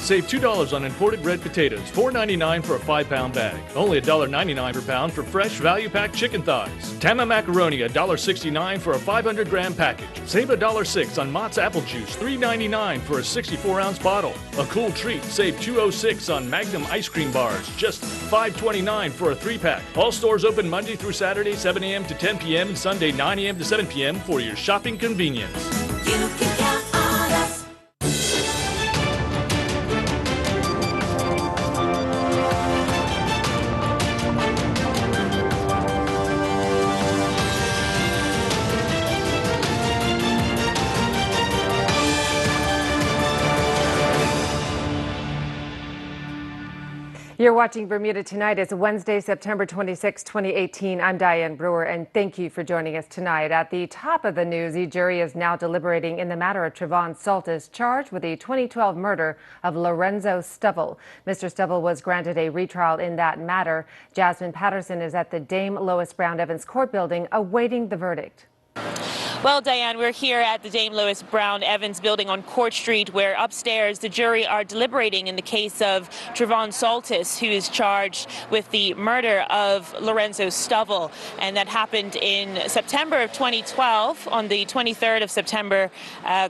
Save $2 on imported red potatoes, $4.99 for a 5-pound bag. Only $1.99 per pound for fresh value-packed chicken thighs. Tama macaroni, $1.69 for a 500-gram package. Save $1.06 on Mott's apple juice, $3.99 for a 64-ounce bottle. A cool treat, save $2.06 on Magnum ice cream bars, just $5.29 for a 3-pack. All stores open Monday through Saturday, 7 a.m. to 10 p.m. and Sunday, 9 a.m. to 7 p.m. for your shopping convenience. You can count on us. You're watching Bermuda Tonight. It's Wednesday, September 26, 2018. I'm Diane Brewer, and thank you for joining us tonight. At the top of the news, the jury is now deliberating in the matter of Trevon Saltis, charged with the 2012 murder of Lorenzo Stovall. Mr. Stovall was granted a retrial in that matter. Jasmine Patterson is at the Dame Lois Brown Evans Court Building awaiting the verdict. Well, Diane, we're here at the Dame Lois Brown Evans building on Court Street, where upstairs the jury are deliberating in the case of Trevon Saltis, who is charged with the murder of Lorenzo Stovall. And that happened in September of 2012, on the 23rd of September,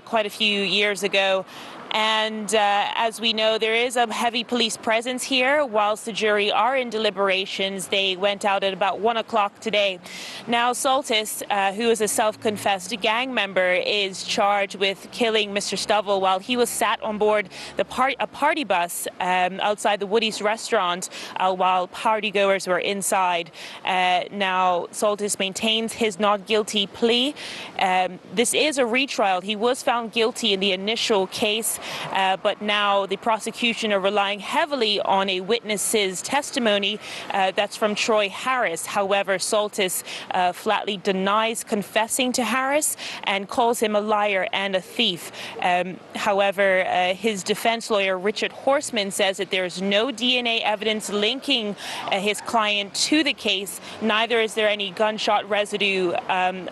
quite a few years ago. And as we know, there is a heavy police presence here. Whilst the jury are in deliberations, they went out at about 1 o'clock today. Now, Saltis, who is a self-confessed gang member, is charged with killing Mr. Stovall while he was sat on board a party bus outside the Woody's restaurant while partygoers were inside. Now, Saltis maintains his not guilty plea. This is a retrial. He was found guilty in the initial case. But now the prosecution are relying heavily on a witness's testimony. That's from Troy Harris. However, Saltis flatly denies confessing to Harris and calls him a liar and a thief. However, his defense lawyer, Richard Horseman, says that there's no DNA evidence linking his client to the case. Neither is there any gunshot residue,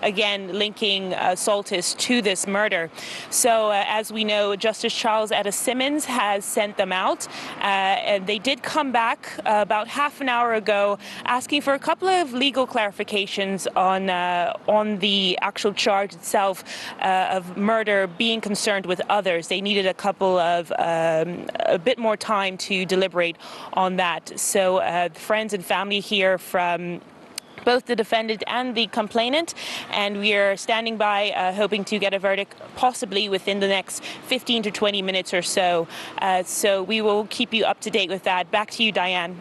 again, linking Saltis to this murder. So, as we know, Justice Charles Etta Simmons has sent them out. And they did come back about half an hour ago asking for a couple of legal clarifications on the actual charge itself of murder being concerned with others. They needed a bit more time to deliberate on that. So friends and family here from both the defendant and the complainant, and we are standing by hoping to get a verdict possibly within the next 15 to 20 minutes or so. So we will keep you up to date with that. Back to you, Diane.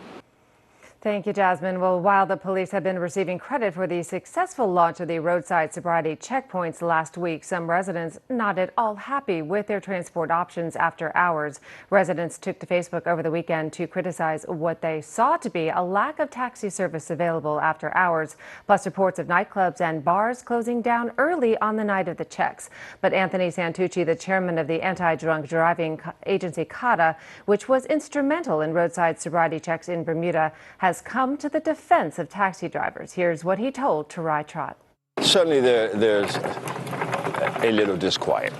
Thank you, Jasmine. Well, while the police have been receiving credit for the successful launch of the roadside sobriety checkpoints last week, some residents not at all happy with their transport options after hours. Residents took to Facebook over the weekend to criticize what they saw to be a lack of taxi service available after hours, plus reports of nightclubs and bars closing down early on the night of the checks. But Anthony Santucci, the chairman of the anti-drunk driving agency CADA, which was instrumental in roadside sobriety checks in Bermuda, has come to the defense of taxi drivers. Here's what he told Tarai Trott. Certainly there's a little disquiet,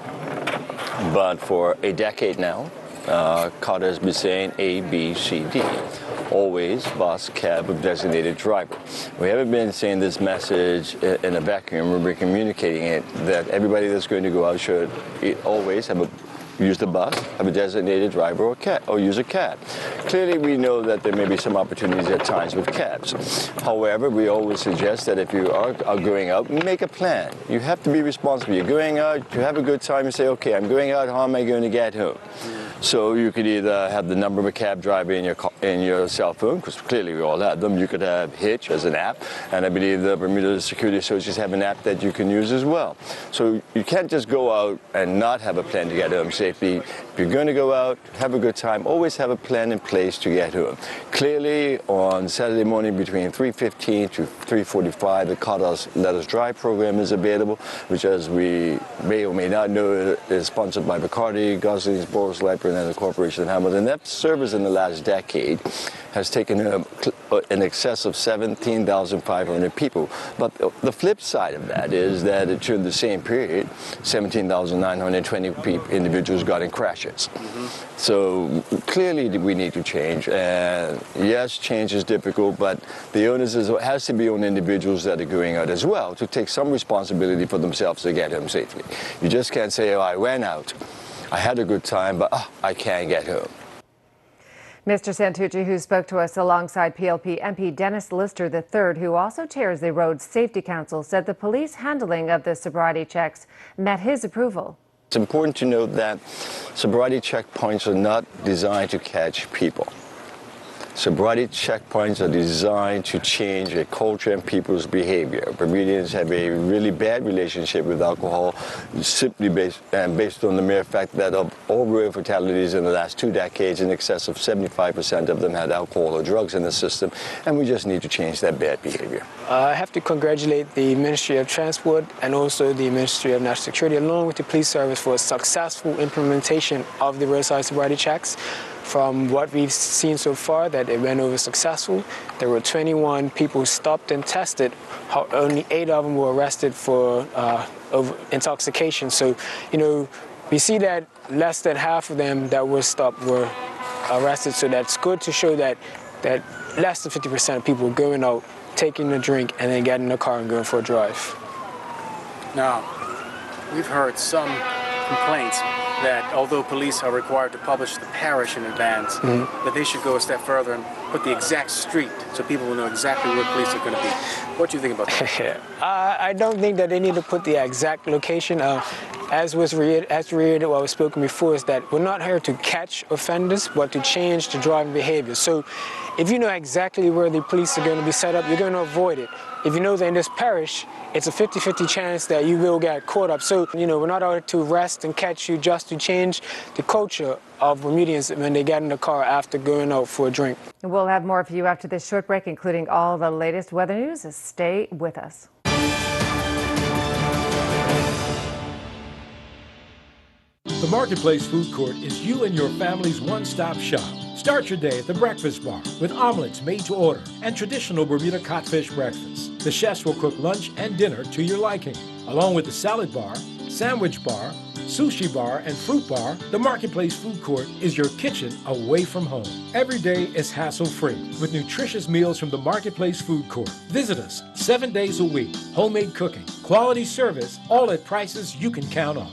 but for a decade now, CADA has been saying A, B, C, D. Always bus, cab with designated driver. We haven't been saying this message in a vacuum. We've been communicating it that everybody that's going to go out should always use the bus, have a designated driver, or use a cab. Clearly, we know that there may be some opportunities at times with cabs. However, we always suggest that if you are going out, make a plan. You have to be responsible. You're going out, you have a good time, you say, okay, I'm going out, how am I going to get home? So you could either have the number of a cab driver in your cell phone, because clearly we all have them. You could have Hitch as an app, and I believe the Bermuda Security Associates have an app that you can use as well. So you can't just go out and not have a plan to get home safely. If you're going to go out, have a good time, always have a plan in place to get home. Clearly, on Saturday morning between 3:15 to 3:45, the CADA's Let Us Drive program is available, which, as we may or may not know, is sponsored by Bacardi, Gosling's, Boris Lepper, Continental Corporation in Hamilton. That service in the last decade has taken in excess of 17,500 people. But the flip side of that is that during the same period, 17,920 individuals got in crashes. So clearly we need to change. And yes, change is difficult, but the onus has to be on individuals that are going out as well to take some responsibility for themselves to get home safely. You just can't say, oh, I went out, I had a good time, but I can't get home. Mr. Santucci, who spoke to us alongside PLP MP Dennis Lister III, who also chairs the Road Safety Council, said the police handling of the sobriety checks met his approval. It's important to note that sobriety checkpoints are not designed to catch people. Sobriety checkpoints are designed to change a culture and people's behavior. Bermudians have a really bad relationship with alcohol, simply based on the mere fact that of all road fatalities in the last 2 decades, in excess of 75% of them had alcohol or drugs in the system, and we just need to change that bad behavior. I have to congratulate the Ministry of Transport and also the Ministry of National Security, along with the police service, for a successful implementation of the roadside sobriety checks. From what we've seen so far, that it went over successful. There were 21 people stopped and tested. Only 8 of them were arrested for over intoxication. So, we see that less than half of them that were stopped were arrested. So that's good to show that less than 50% of people were going out, taking a drink, and then getting in a car and going for a drive. Now, we've heard some complaints that although police are required to publish the parish in advance, that they should go a step further and put the exact street so people will know exactly where police are going to be. What do you think about that? I don't think that they need to put the exact location. As reiterated what was spoken before, is that we're not here to catch offenders, but to change the driving behavior. So if you know exactly where the police are going to be set up, you're going to avoid it. If you know that in this parish, it's a 50-50 chance that you will get caught up. So, we're not out to arrest and catch you, just to change the culture of Bermudians when they get in the car after going out for a drink. We'll have more for you after this short break, including all the latest weather news. Stay with us. The Marketplace Food Court is you and your family's one-stop shop. Start your day at the Breakfast Bar with omelets made to order and traditional Bermuda codfish breakfast. The chefs will cook lunch and dinner to your liking. Along with the salad bar, sandwich bar, sushi bar, and fruit bar, the Marketplace Food Court is your kitchen away from home. Every day is hassle-free with nutritious meals from the Marketplace Food Court. Visit us 7 days a week. Homemade cooking, quality service, all at prices you can count on.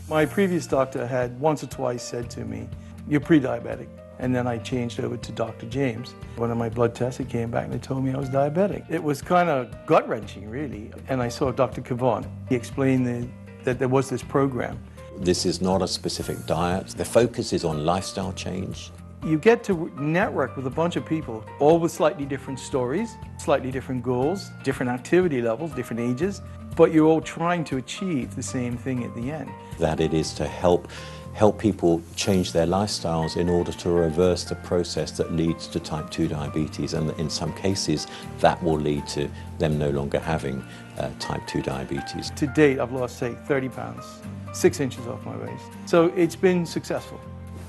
My previous doctor had once or twice said to me, "You're pre-diabetic." And then I changed over to Dr. James. One of my blood tests, it came back and they told me I was diabetic. It was kind of gut-wrenching, really. And I saw Dr. Kavan. He explained that there was this program. This is not a specific diet. The focus is on lifestyle change. You get to network with a bunch of people, all with slightly different stories, slightly different goals, different activity levels, different ages, but you're all trying to achieve the same thing at the end. That it is to help people change their lifestyles in order to reverse the process that leads to type 2 diabetes, and in some cases that will lead to them no longer having type 2 diabetes. To date, I've lost, say, 30 pounds, 6 inches off my waist. So it's been successful.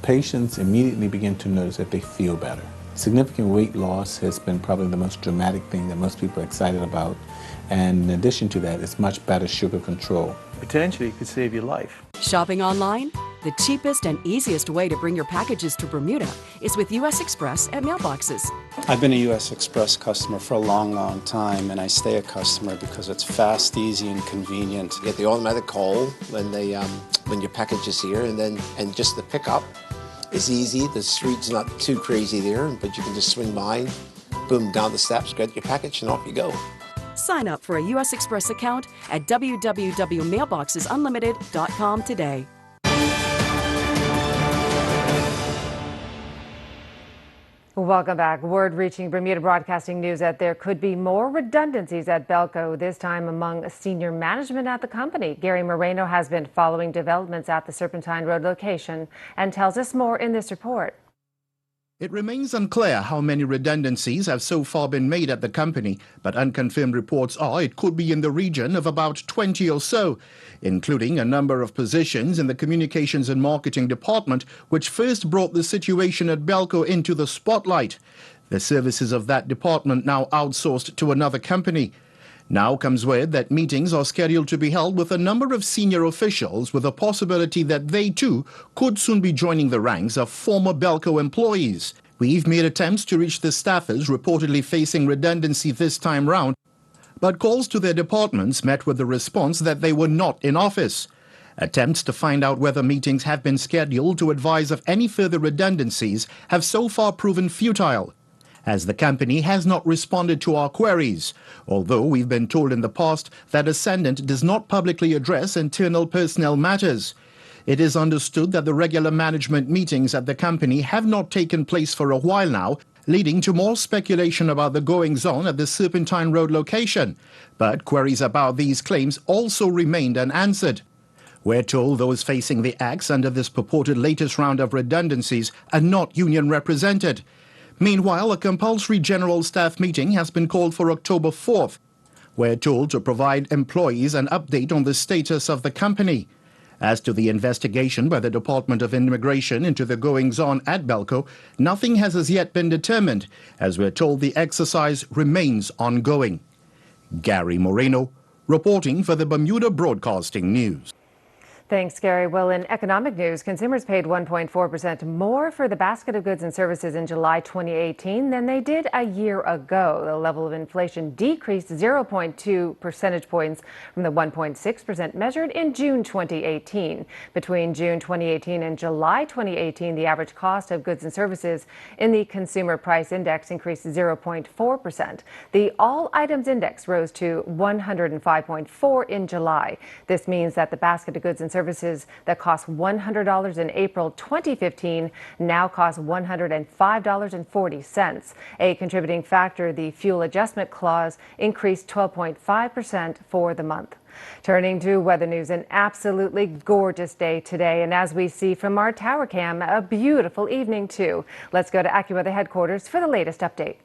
Patients immediately begin to notice that they feel better. Significant weight loss has been probably the most dramatic thing that most people are excited about. And in addition to that, it's much better sugar control. Potentially, it could save your life. Shopping online? The cheapest and easiest way to bring your packages to Bermuda is with U.S. Express at mailboxes. I've been a U.S. Express customer for a long, long time, and I stay a customer because it's fast, easy, and convenient. You get the automatic call when your package is here, and just the pickup is easy. The street's not too crazy there, but you can just swing by, boom, down the steps, get your package, and off you go. Sign up for a U.S. Express account at www.mailboxesunlimited.com today. Welcome back. Word reaching Bermuda Broadcasting News that there could be more redundancies at Belco, this time among senior management at the company. Gary Moreno has been following developments at the Serpentine Road location and tells us more in this report. It remains unclear how many redundancies have so far been made at the company, but unconfirmed reports are it could be in the region of about 20 or so, including a number of positions in the Communications and Marketing Department, which first brought the situation at Belco into the spotlight. The services of that department now outsourced to another company. Now comes word that meetings are scheduled to be held with a number of senior officials, with a possibility that they too could soon be joining the ranks of former Belco employees. We've made attempts to reach the staffers reportedly facing redundancy this time round, but calls to their departments met with the response that they were not in office. Attempts to find out whether meetings have been scheduled to advise of any further redundancies have so far proven futile, as the company has not responded to our queries, although we've been told in the past that Ascendant does not publicly address internal personnel matters. It is understood that the regular management meetings at the company have not taken place for a while now, leading to more speculation about the goings-on at the Serpentine Road location. But queries about these claims also remained unanswered. We're told those facing the axe under this purported latest round of redundancies are not union represented. Meanwhile, a compulsory general staff meeting has been called for October 4th. We're told to provide employees an update on the status of the company. As to the investigation by the Department of Immigration into the goings-on at Belco, nothing has as yet been determined, as we're told the exercise remains ongoing. Gary Moreno, reporting for the Bermuda Broadcasting News. Thanks, Gary. Well, in economic news, consumers paid 1.4% more for the basket of goods and services in July 2018 than they did a year ago. The level of inflation decreased 0.2 percentage points from the 1.6% measured in June 2018. Between June 2018 and July 2018, the average cost of goods and services in the Consumer Price Index increased 0.4%. The All Items Index rose to 105.4 in July. This means that the basket of goods and services that cost $100 in April 2015 now cost $105.40. A contributing factor, the fuel adjustment clause increased 12.5% for the month. Turning to weather news, an absolutely gorgeous day today, and as we see from our tower cam, a beautiful evening too. Let's go to AccuWeather headquarters for the latest update.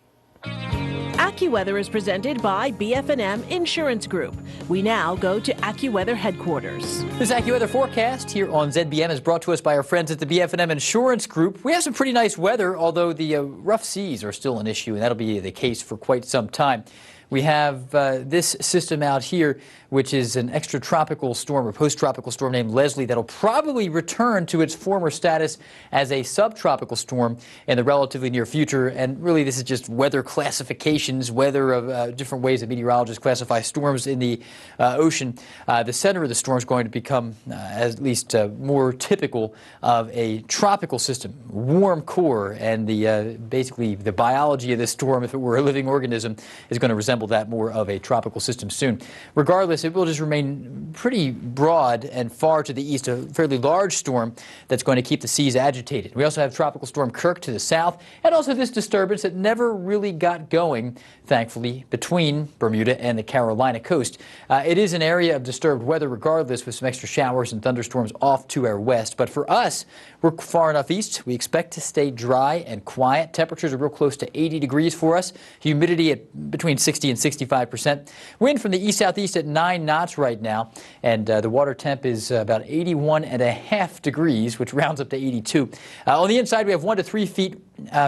AccuWeather is presented by BF&M Insurance Group. We now go to AccuWeather headquarters. This AccuWeather forecast here on ZBM is brought to us by our friends at the BF&M Insurance Group. We have some pretty nice weather, although the rough seas are still an issue, and that'll be the case for quite some time. We have this system out here, which is an extratropical storm or post-tropical storm named Leslie that'll probably return to its former status as a subtropical storm in the relatively near future. And really, this is just weather classifications, weather of different ways that meteorologists classify storms in the ocean. The center of the storm is going to become at least more typical of a tropical system, warm core, and the basically the biology of this storm, if it were a living organism, is going to resemble that more of a tropical system soon. Regardless, it will just remain pretty broad and far to the east, a fairly large storm that's going to keep the seas agitated. We also have Tropical Storm Kirk to the south, and also this disturbance that never really got going, thankfully, between Bermuda and the Carolina coast. It is an area of disturbed weather regardless, with some extra showers and thunderstorms off to our west. But for us, we're far enough east. We expect to stay dry and quiet. Temperatures are real close to 80 degrees for us. Humidity at between 60 and 65%. Wind from the east-southeast at 9 knots right now, and the water temp is about 81.5 degrees, which rounds up to 82. On the inside, we have 1 to 3 feet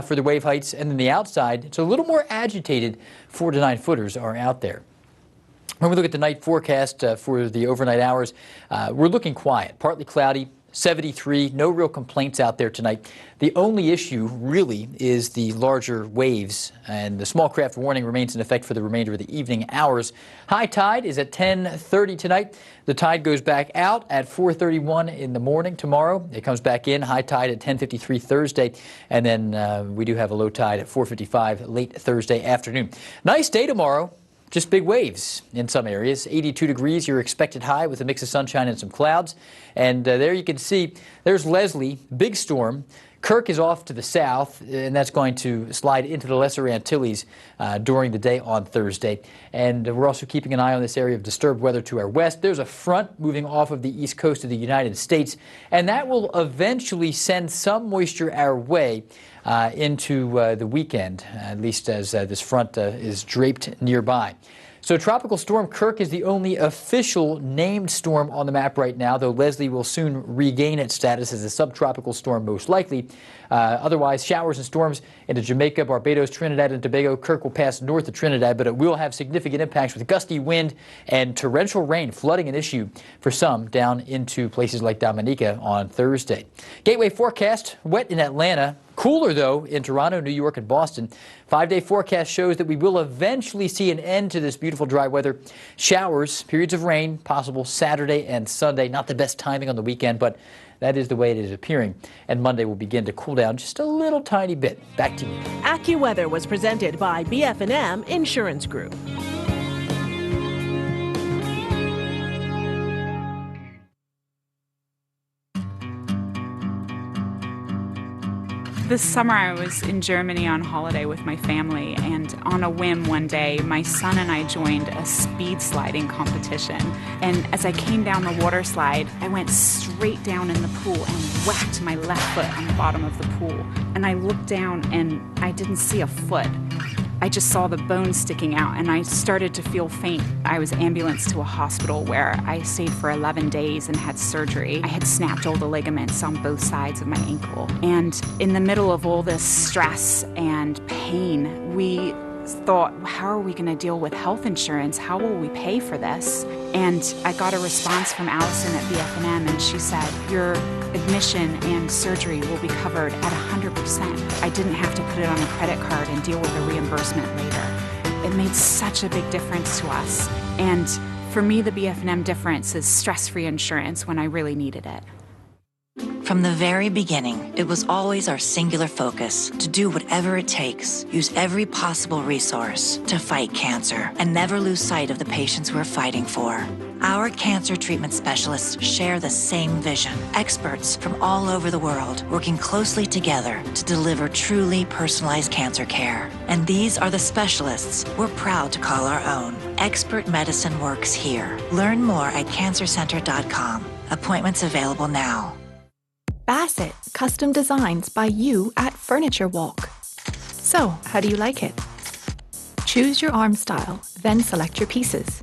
for the wave heights, and then the outside, it's a little more agitated. 4 to 9 footers are out there. When we look at the night forecast for the overnight hours, we're looking quiet, partly cloudy. 73, no real complaints out there tonight. The only issue really is the larger waves, and the small craft warning remains in effect for the remainder of the evening hours. High tide is at 10:30 tonight. The tide goes back out at 4:31 in the morning tomorrow. It comes back in, high tide at 10:53 Thursday, and then we do have a low tide at 4:55 late Thursday afternoon. Nice day tomorrow. Just big waves in some areas. 82 degrees, your expected high with a mix of sunshine and some clouds. And there you can see, there's Leslie, big storm, Kirk is off to the south, and that's going to slide into the Lesser Antilles during the day on Thursday. And we're also keeping an eye on this area of disturbed weather to our west. There's a front moving off of the east coast of the United States, and that will eventually send some moisture our way into the weekend, at least as this front is draped nearby. So Tropical Storm Kirk is the only official named storm on the map right now, though Leslie will soon regain its status as a subtropical storm most likely. Otherwise, showers and storms into Jamaica, Barbados, Trinidad, and Tobago. Kirk will pass north of Trinidad, but it will have significant impacts with gusty wind and torrential rain, flooding an issue for some down into places like Dominica on Thursday. Gateway forecast, wet in Atlanta. Cooler, though, in Toronto, New York, and Boston. 5-day forecast shows that we will eventually see an end to this beautiful dry weather. Showers, periods of rain, possible Saturday and Sunday. Not the best timing on the weekend, but that is the way it is appearing. And Monday will begin to cool down just a little tiny bit. Back to you. AccuWeather was presented by BF&M Insurance Group. This summer I was in Germany on holiday with my family, and on a whim one day my son and I joined a speed sliding competition. And as I came down the water slide, I went straight down in the pool and whacked my left foot on the bottom of the pool. And I looked down and I didn't see a foot. I just saw the bones sticking out and I started to feel faint. I was ambulanced to a hospital where I stayed for 11 days and had surgery. I had snapped all the ligaments on both sides of my ankle. And in the middle of all this stress and pain, we thought, how are we going to deal with health insurance? How will we pay for this? And I got a response from Allison at BF&M, and she said, your admission and surgery will be covered at 100%. I didn't have to put it on a credit card and deal with a reimbursement later. It made such a big difference to us. And for me, the BF&M difference is stress-free insurance when I really needed it. From the very beginning, it was always our singular focus to do whatever it takes, use every possible resource to fight cancer, and never lose sight of the patients we're fighting for. Our cancer treatment specialists share the same vision. Experts from all over the world working closely together to deliver truly personalized cancer care. And these are the specialists we're proud to call our own. Expert medicine works here. Learn more at cancercenter.com. Appointments available now. Bassett, custom designs by you at Furniture Walk. So, how do you like it? Choose your arm style, then select your pieces.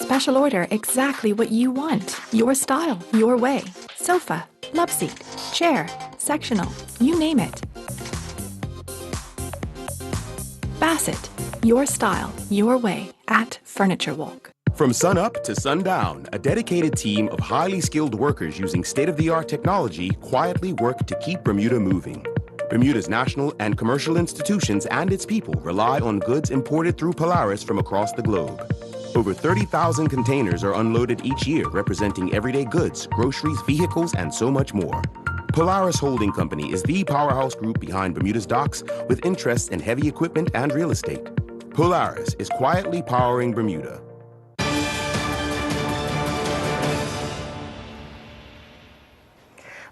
Special order exactly what you want. Your style, your way. Sofa, love seat, chair, sectional, you name it. Bassett, your style, your way at Furniture Walk. From sunup to sundown, a dedicated team of highly skilled workers using state-of-the-art technology quietly work to keep Bermuda moving. Bermuda's national and commercial institutions and its people rely on goods imported through Polaris from across the globe. Over 30,000 containers are unloaded each year, representing everyday goods, groceries, vehicles, and so much more. Polaris Holding Company is the powerhouse group behind Bermuda's docks, with interests in heavy equipment and real estate. Polaris is quietly powering Bermuda.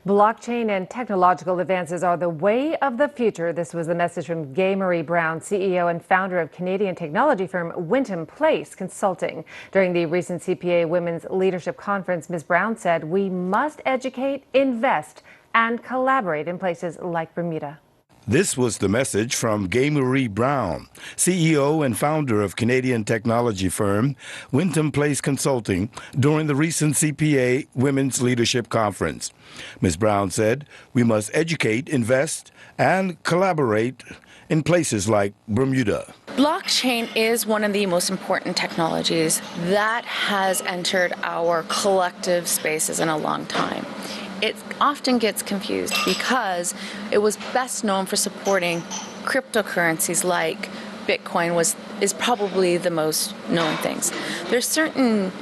Blockchain and technological advances are the way of the future. This was the message from Gay Marie Brown, CEO and founder of Canadian technology firm Winton Place Consulting. During the recent CPA Women's Leadership Conference, Ms. Brown said we must educate, invest, and collaborate in places like Bermuda. This was the message from Gay Marie Brown, CEO and founder of Canadian technology firm Wyndham Place Consulting, during the recent CPA Women's Leadership Conference. Ms. Brown said, "We must educate, invest, and collaborate in places like Bermuda." Blockchain is one of the most important technologies that has entered our collective spaces in a long time. It often gets confused because it was best known for supporting cryptocurrencies like Bitcoin is probably the most known things. There's certain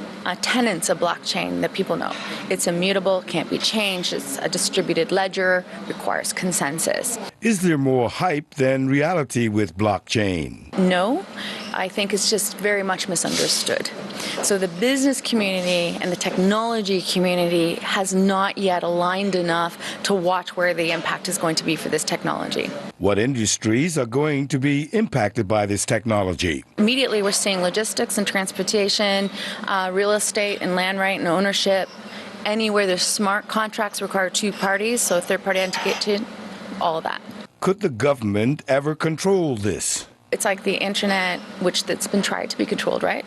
tenets of blockchain that people know. It's immutable, can't be changed, it's a distributed ledger, requires consensus. Is there more hype than reality with blockchain? No, I think it's just very much misunderstood. So the business community and the technology community has not yet aligned enough to watch where the impact is going to be for this technology. What industries are going to be impacted by this technology? Immediately we're seeing logistics and transportation, real estate and land right and ownership. Anywhere there's smart contracts require two parties, so third-party entity, all of that. Could the government ever control this? It's like the internet, which that's been tried to be controlled, right?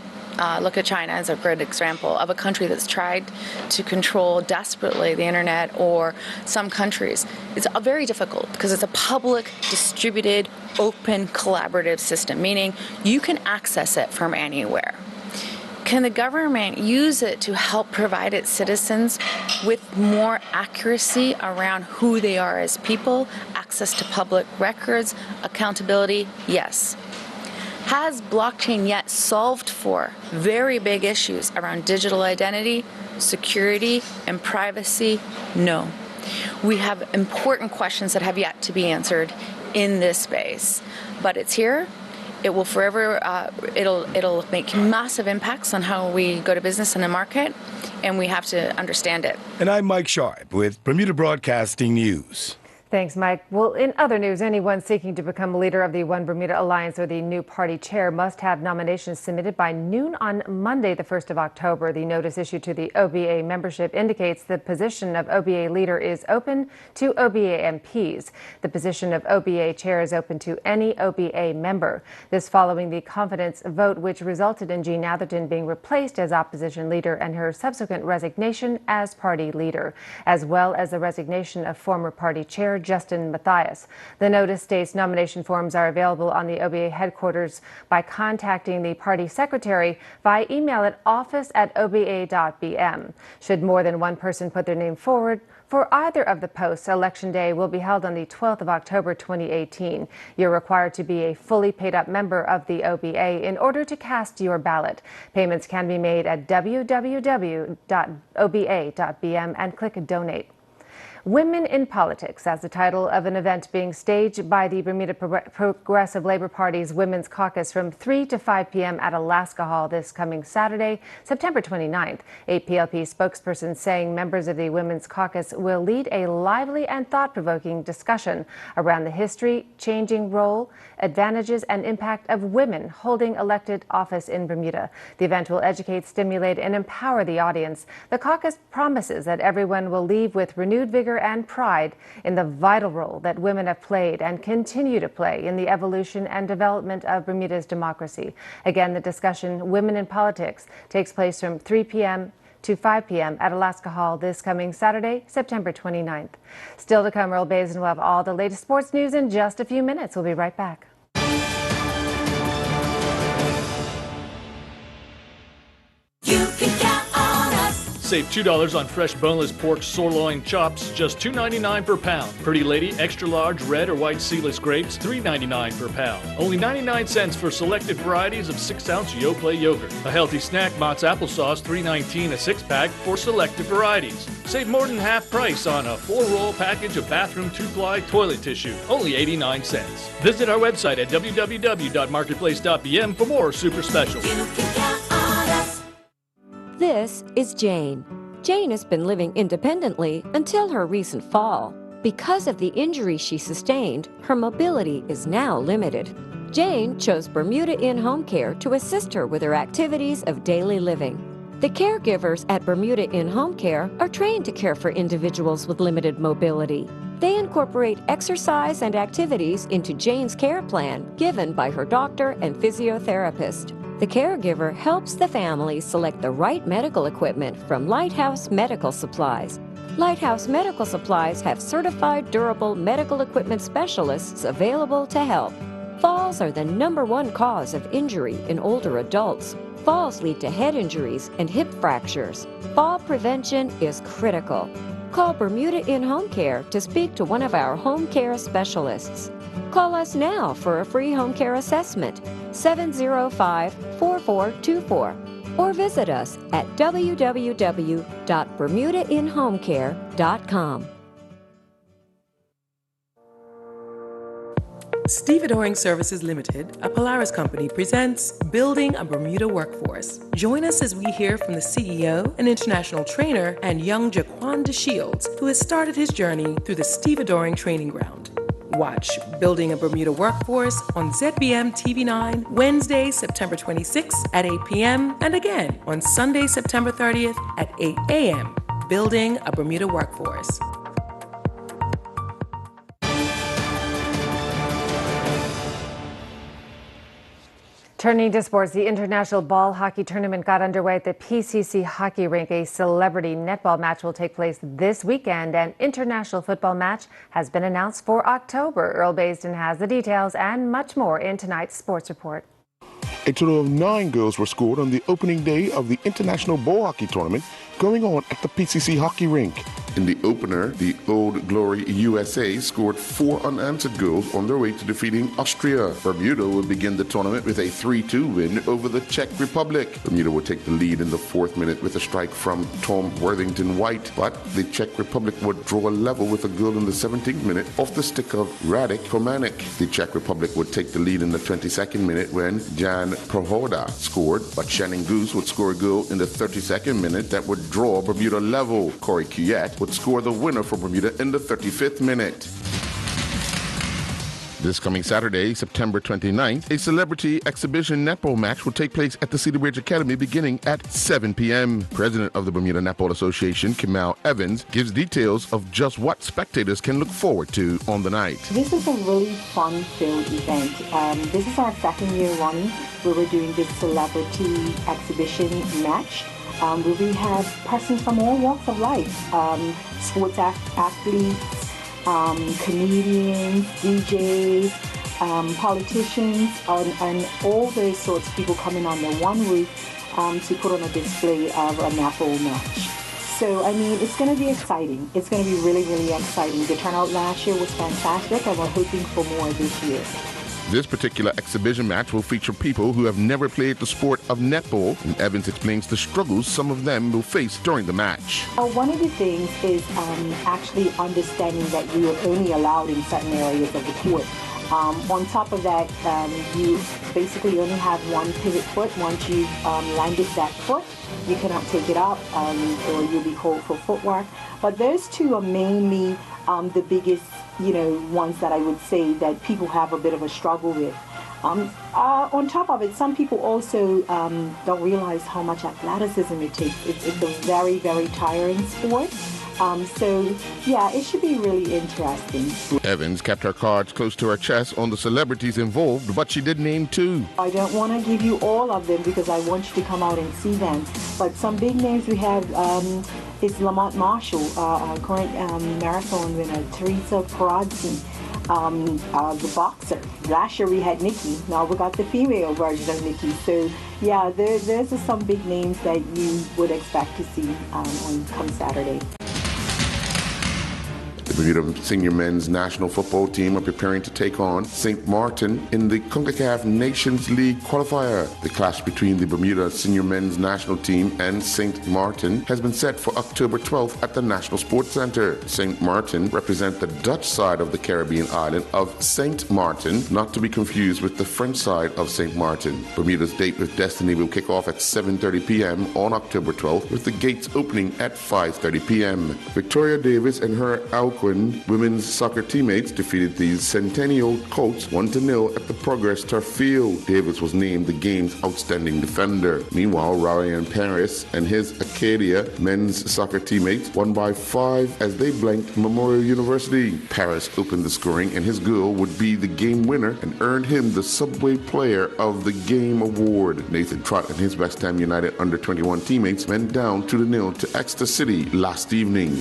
Look at China as a great example of a country that's tried to control desperately the internet, or some countries. It's very difficult because it's a public, distributed, open, collaborative system, meaning you can access it from anywhere. Can the government use it to help provide its citizens with more accuracy around who they are as people, access to public records, accountability? Yes. Has blockchain yet solved for very big issues around digital identity, security, and privacy? No. We have important questions that have yet to be answered in this space, but it's here. It will forever, it'll make massive impacts on how we go to business in the market, and we have to understand it. And I'm Mike Sharp with Bermuda Broadcasting News. Thanks, Mike. Well, in other news, anyone seeking to become a leader of the One Bermuda Alliance or the new party chair must have nominations submitted by noon on Monday, the 1st of October. The notice issued to the OBA membership indicates the position of OBA leader is open to OBA MPs. The position of OBA chair is open to any OBA member. This following the confidence vote, which resulted in Jean Atherton being replaced as opposition leader and her subsequent resignation as party leader, as well as the resignation of former party chair Justin Matthias. The notice states nomination forms are available on the OBA headquarters by contacting the party secretary via email at office@oba.bm. Should more than one person put their name forward for either of the posts, Election Day will be held on the 12th of October 2018. You're required to be a fully paid up member of the OBA in order to cast your ballot. Payments can be made at www.oba.bm and click Donate. Women in Politics, as the title of an event being staged by the Bermuda Progressive Labor Party's Women's Caucus from 3 to 5 p.m. at Alaska Hall this coming Saturday, September 29th. A PLP spokesperson saying members of the Women's Caucus will lead a lively and thought-provoking discussion around the history, changing role, advantages, and impact of women holding elected office in Bermuda. The event will educate, stimulate, and empower the audience. The caucus promises that everyone will leave with renewed vigor and pride in the vital role that women have played and continue to play in the evolution and development of Bermuda's democracy. Again, the discussion, Women in Politics, takes place from 3 p.m. to 5 p.m. at Alaska Hall this coming Saturday, September 29th. Still to come, Earl Basin will have all the latest sports news in just a few minutes. We'll be right back. You can count on us. Save $2 on fresh boneless pork sirloin chops, just $2.99 per pound. Pretty Lady extra large red or white seedless grapes, $3.99 per pound. Only 99 cents for selected varieties of 6-ounce Yoplait yogurt. A healthy snack, Mott's applesauce, $3.19 a 6-pack for selected varieties. Save more than half price on a 4-roll package of bathroom 2-ply toilet tissue, only 89 cents. Visit our website at www.marketplace.bm for more super specials. You can count on us. This is Jane. Jane has been living independently until her recent fall. Because of the injury she sustained, her mobility is now limited. Jane chose Bermuda Inn Home Care to assist her with her activities of daily living. The caregivers at Bermuda Inn Home Care are trained to care for individuals with limited mobility. They incorporate exercise and activities into Jane's care plan given by her doctor and physiotherapist. The caregiver helps the family select the right medical equipment from Lighthouse Medical Supplies. Lighthouse Medical Supplies have certified durable medical equipment specialists available to help. Falls are the #1 cause of injury in older adults. Falls lead to head injuries and hip fractures. Fall prevention is critical. Call Bermuda In Home Care to speak to one of our home care specialists. Call us now for a free home care assessment, 705-4424, or visit us at www.bermudainhomecare.com. Stevedoring Services Limited, a Polaris company, presents Building a Bermuda Workforce. Join us as we hear from the CEO, an international trainer, and young Jaquan DeShields, who has started his journey through the Stevedoring Training Ground. Watch Building a Bermuda Workforce on ZBM TV9, Wednesday, September 26th at 8 p.m. and again on Sunday, September 30th at 8 a.m. Building a Bermuda Workforce. Turning to sports, the International Ball Hockey Tournament got underway at the PCC Hockey Rink. A celebrity netball match will take place this weekend. An international football match has been announced for October. Earl Baisden has the details and much more in tonight's sports report. A total of 9 goals were scored on the opening day of the International Ball Hockey Tournament going on at the PCC Hockey Rink. In the opener, the Old Glory USA scored 4 unanswered goals on their way to defeating Austria. Bermuda will begin the tournament with a 3-2 win over the Czech Republic. Bermuda will take the lead in the 4th minute with a strike from Tom Worthington-White, but the Czech Republic would draw a level with a goal in the 17th minute off the stick of Radek Komanek. The Czech Republic would take the lead in the 22nd minute when Jan Prohoda scored, but Shannon Goose would score a goal in the 32nd minute that would draw Bermuda level. Corey Cuyette would score the winner for Bermuda in the 35th minute. This coming Saturday, September 29th, a celebrity exhibition netball match will take place at the Cedar Ridge Academy beginning at 7 p.m. President of the Bermuda Netball Association, Kamal Evans, gives details of just what spectators can look forward to on the night. This is a really fun-filled event. This is our 2nd year running where we're doing this celebrity exhibition match. We have persons from all walks of life, sports athletes, comedians, DJs, politicians, and all those sorts of people coming under one roof to put on a display of a netball match. So, I mean, it's going to be exciting. It's going to be really, really exciting. The turnout last year was fantastic, and we're hoping for more this year. This particular exhibition match will feature people who have never played the sport of netball, and Evans explains the struggles some of them will face during the match. One of the things is actually understanding that you are only allowed in certain areas of the court. On top of that, you basically only have one pivot foot. Once you've landed that foot, you cannot take it up, or you'll be called for footwork. But those two are mainly the biggest, ones that I would say that people have a bit of a struggle with. On top of it, some people also don't realize how much athleticism it takes. It's a very, very tiring sport. So, yeah, it should be really interesting. Evans kept her cards close to her chest on the celebrities involved, but she did name 2. I don't want to give you all of them because I want you to come out and see them. But some big names we have is Lamont Marshall, current marathon winner, Teresa Perazzi, the boxer. Last year we had Nikki. Now we got the female version of Nikki. So, yeah, there's some big names that you would expect to see on come Saturday. The Bermuda senior men's national football team are preparing to take on St. Martin in the CONCACAF Nations League qualifier. The clash between the Bermuda senior men's national team and St. Martin has been set for October 12th at the National Sports Center. St. Martin represent the Dutch side of the Caribbean island of St. Martin, not to be confused with the French side of St. Martin. Bermuda's Date with Destiny will kick off at 7:30 p.m. on October 12th, with the gates opening at 5:30 p.m. Victoria Davis and her Alco Dauphin women's soccer teammates defeated the Centennial Colts 1-0 at the Progress Turf Field. Davis was named the game's outstanding defender. Meanwhile, Ryan Paris and his Acadia men's soccer teammates won by 5 as they blanked Memorial University. Paris opened the scoring, and his goal would be the game winner and earned him the Subway Player of the Game award. Nathan Trott and his West Ham United under-21 teammates went down 2-0 to Exeter City last evening.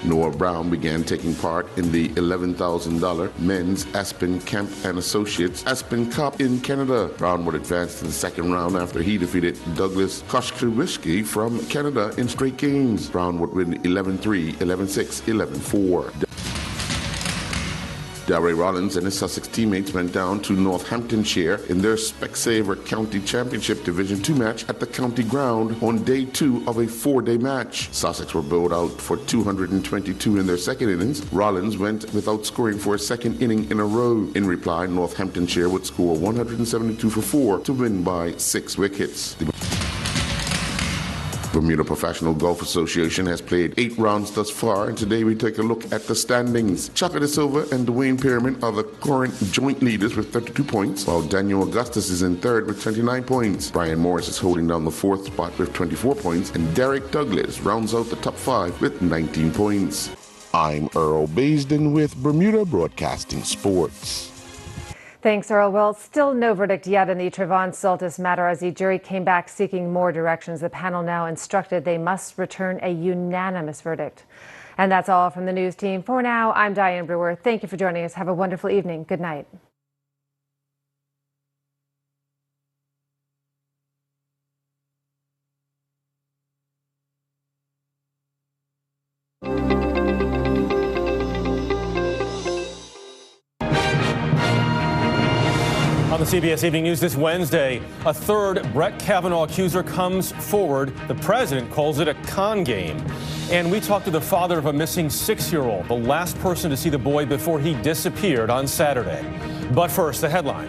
Noah Brown began taking part in the $11,000 men's Aspen Camp and Associates Aspen Cup in Canada. Brown would advance to the second round after he defeated Douglas Koshkiewicz from Canada in straight games. Brown would win 11-3, 11-6, 11-4. Darray Rollins and his Sussex teammates went down to Northamptonshire in their Specsavor County Championship Division II match at the county ground on day 2 of a 4-day match. Sussex were bowled out for 222 in their second innings. Rollins went without scoring for a second inning in a row. In reply, Northamptonshire would score 172 for 4 to win by 6 wickets. Bermuda Professional Golf Association has played 8 rounds thus far, and today we take a look at the standings. Chaka De Silva and Dwayne Pearman are the current joint leaders with 32 points, while Daniel Augustus is in third with 29 points. Brian Morris is holding down the 4th spot with 24 points, and Derek Douglas rounds out the top 5 with 19 points. I'm Earl Baisden with Bermuda Broadcasting Sports. Thanks, Earl. Well, still no verdict yet in the Trevon Soltis matter as the jury came back seeking more directions. The panel now instructed they must return a unanimous verdict. And that's all from the news team. For now, I'm Diane Brewer. Thank you for joining us. Have a wonderful evening. Good night. On the CBS Evening News this Wednesday, a third Brett Kavanaugh accuser comes forward. The president calls it a con game. And we talked to the father of a missing 6-year-old, the last person to see the boy before he disappeared on Saturday. But first, the headline.